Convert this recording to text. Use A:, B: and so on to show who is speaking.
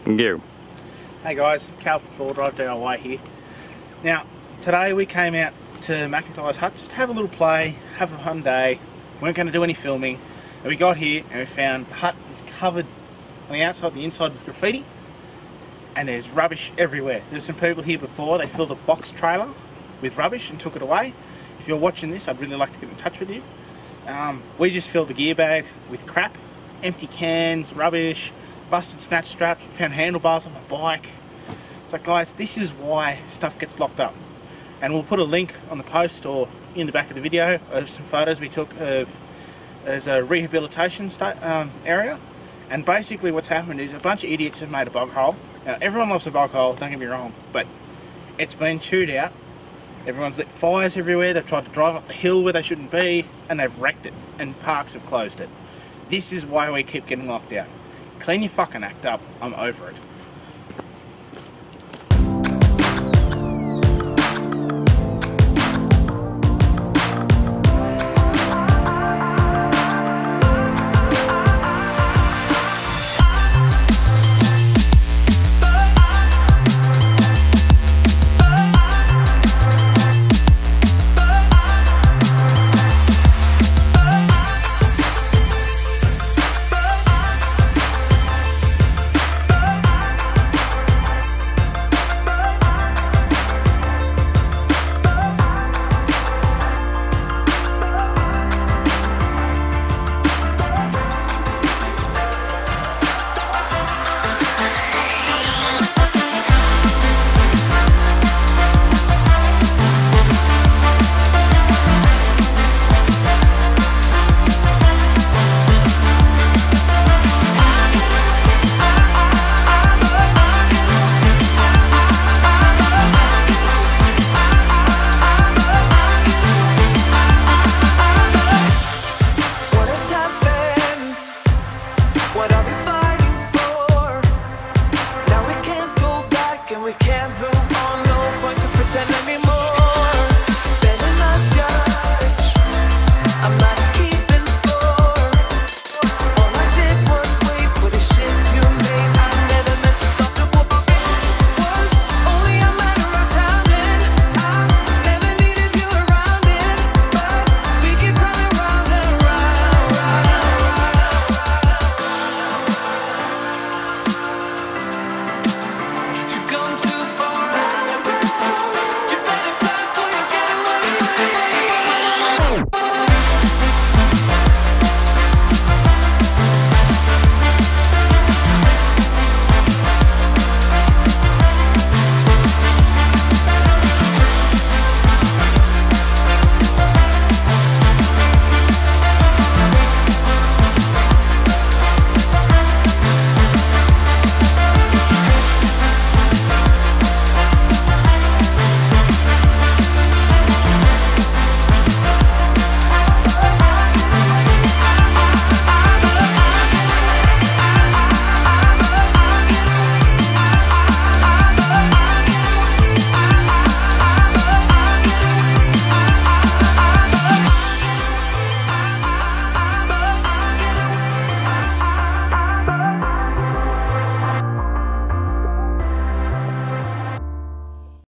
A: Go.
B: Hey guys, Cal from Full Drive DIY here. Now, today we came out to McIntyres Hut just to have a little play, have a fun day. We weren't going to do any filming, and we got here and we found the hut is covered on the outside, the inside with graffiti, and there's rubbish everywhere. There's some people here before, they filled a box trailer with rubbish and took it away. If you're watching this, I'd really like to get in touch with you. We just filled a gear bag with crap, empty cans, rubbish, busted snatch straps, we found handlebars on the bike. So guys, this is why stuff gets locked up. And we'll put a link on the post or in the back of the video of some photos we took of there's a rehabilitation area. And basically what's happened is a bunch of idiots have made a bog hole. Now everyone loves a bog hole, don't get me wrong, but it's been chewed out. Everyone's lit fires everywhere, they've tried to drive up the hill where they shouldn't be, and they've wrecked it, and parks have closed it. This is why we keep getting locked out. Clean your fucking act up, I'm over it.